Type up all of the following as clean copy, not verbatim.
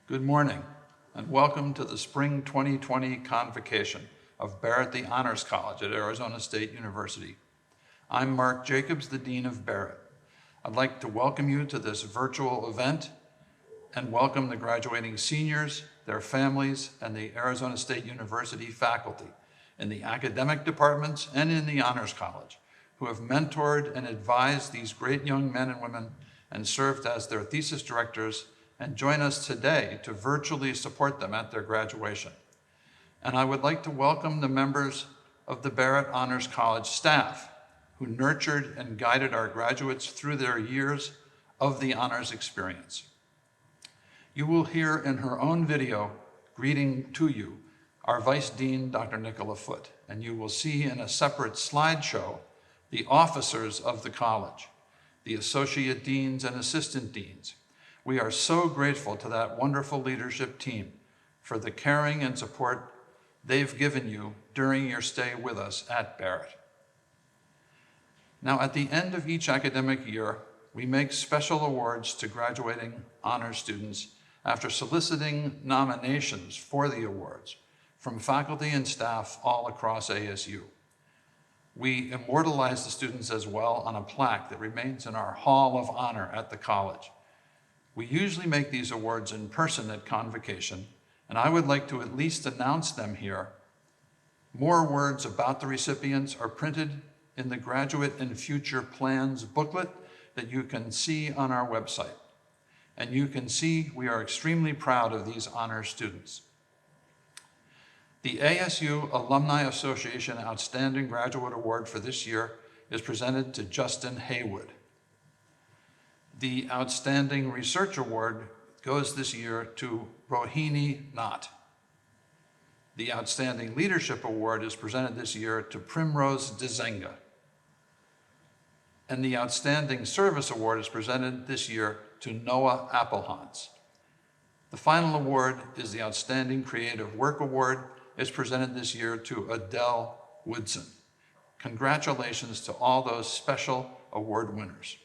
Good morning, and welcome to the Spring 2020 Convocation of Barrett the Honors College at Arizona State University. I'm Mark Jacobs, the Dean of Barrett. I'd like to welcome you to this virtual event and welcome the graduating seniors, their families, and the Arizona State University faculty in the academic departments and in the Honors College, who have mentored and advised these great young men and women and served as their thesis directors, and join us today to virtually support them at their graduation. And I would like to welcome the members of the Barrett Honors College staff who nurtured and guided our graduates through their years of the honors experience. You will hear in her own video greeting to you our Vice Dean, Dr. Nicola Foote, and you will see in a separate slideshow the officers of the college, the associate deans and assistant deans. We are so grateful to that wonderful leadership team for the caring and support they've given you during your stay with us at Barrett. Now, at the end of each academic year, we make special awards to graduating honors students after soliciting nominations for the awards from faculty and staff all across ASU. We immortalize the students as well on a plaque that remains in our Hall of Honor at the college. We usually make these awards in person at Convocation, and I would like to at least announce them here. More words about the recipients are printed in the Graduate and Future Plans booklet that you can see on our website. And you can see we are extremely proud of these honor students. The ASU Alumni Association Outstanding Graduate Award for this year is presented to Justin Haywood. The Outstanding Research Award goes this year to Rohini Nath. The Outstanding Leadership Award is presented this year to Primrose Dezenga. And the Outstanding Service Award is presented this year to Noah Appelhans. The final award is the Outstanding Creative Work Award. It's presented this year to Adele Woodson. Congratulations to all those special award winners.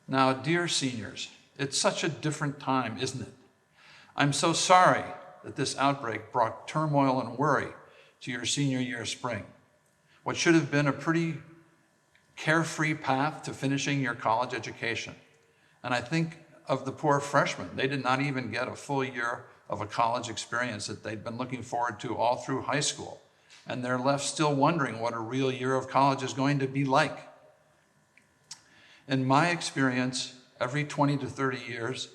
Now, dear seniors, it's such a different time, isn't it? I'm so sorry that this outbreak brought turmoil and worry to your senior year spring. What should have been a pretty carefree path to finishing your college education. And I think of the poor freshmen. They did not even get a full year of a college experience that they'd been looking forward to all through high school. And they're left still wondering what a real year of college is going to be like. In my experience, every 20 to 30 years,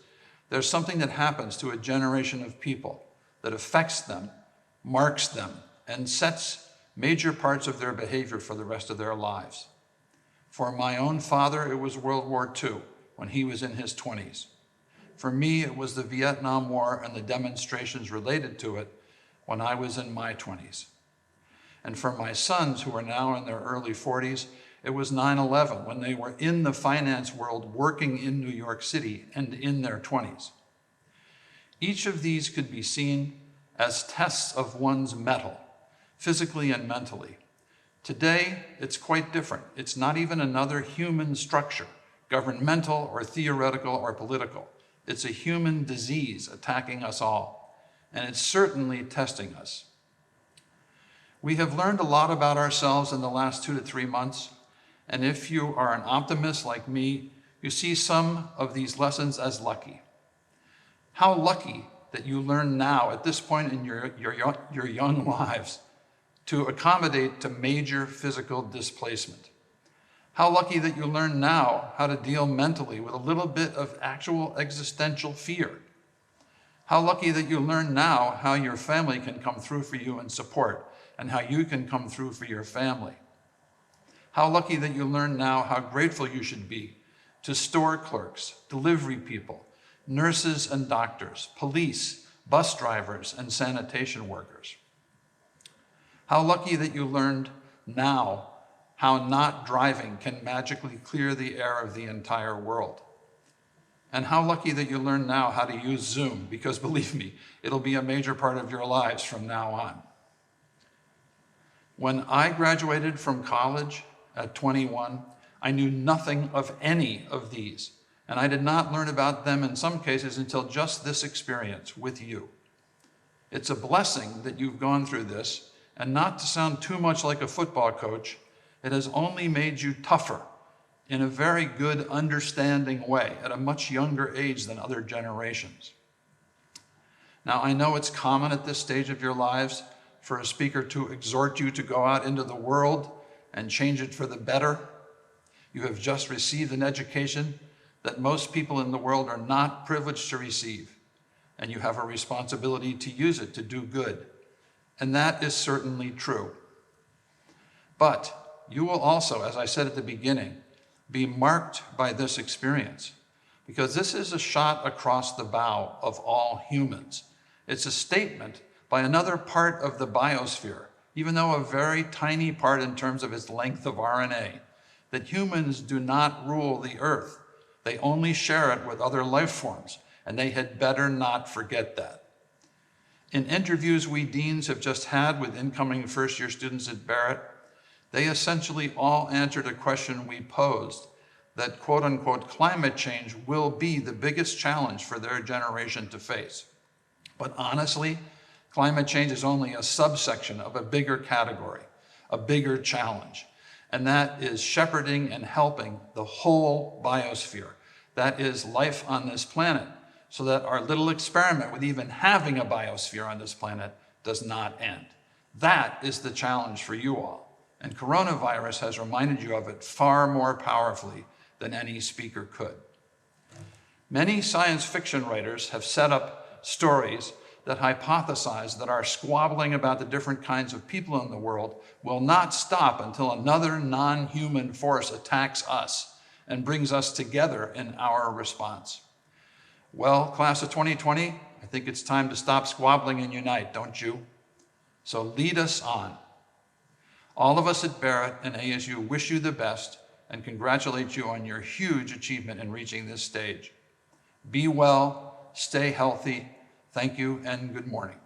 there's something that happens to a generation of people that affects them, marks them, and sets major parts of their behavior for the rest of their lives. For my own father, it was World War II when he was in his 20s. For me, it was the Vietnam War and the demonstrations related to it when I was in my 20s. And for my sons, who are now in their early 40s, it was 9/11 when they were in the finance world working in New York City and in their 20s. Each of these could be seen as tests of one's mettle, physically and mentally. Today, it's quite different. It's not even another human structure, governmental or theoretical or political. It's a human disease attacking us all, and it's certainly testing us. We have learned a lot about ourselves in the last 2 to 3 months, and if you are an optimist like me, you see some of these lessons as lucky. How lucky that you learn now at this point in your young lives to accommodate to major physical displacement. How lucky that you learn now how to deal mentally with a little bit of actual existential fear. How lucky that you learn now how your family can come through for you and support, and how you can come through for your family. How lucky that you learn now how grateful you should be to store clerks, delivery people, nurses and doctors, police, bus drivers, and sanitation workers. How lucky that you learned now how not driving can magically clear the air of the entire world. And how lucky that you learn now how to use Zoom, because believe me, it'll be a major part of your lives from now on. When I graduated from college at 21, I knew nothing of any of these, And I did not learn about them in some cases until just this experience with you. It's a blessing that you've gone through this, and not to sound too much like a football coach, it has only made you tougher in a very good, understanding way at a much younger age than other generations. Now, I know it's common at this stage of your lives for a speaker to exhort you to go out into the world and change it for the better. You have just received an education that most people in the world are not privileged to receive, and you have a responsibility to use it to do good. And that is certainly true. But you will also, as I said at the beginning, be marked by this experience, because this is a shot across the bow of all humans. It's a statement by another part of the biosphere, even though a very tiny part in terms of its length of RNA, that humans do not rule the earth. They only share it with other life forms, and they had better not forget that. In interviews we deans have just had with incoming first-year students at Barrett, they essentially all answered a question we posed, that quote-unquote climate change will be the biggest challenge for their generation to face. But honestly, climate change is only a subsection of a bigger category, a bigger challenge, and that is shepherding and helping the whole biosphere. That is life on this planet, so that our little experiment with even having a biosphere on this planet does not end. That is the challenge for you all, and coronavirus has reminded you of it far more powerfully than any speaker could. Many science fiction writers have set up stories that hypothesize that our squabbling about the different kinds of people in the world will not stop until another non-human force attacks us and brings us together in our response. Well, class of 2020, I think it's time to stop squabbling and unite, don't you? So lead us on. All of us at Barrett and ASU wish you the best and congratulate you on your huge achievement in reaching this stage. Be well, stay healthy. Thank you and good morning.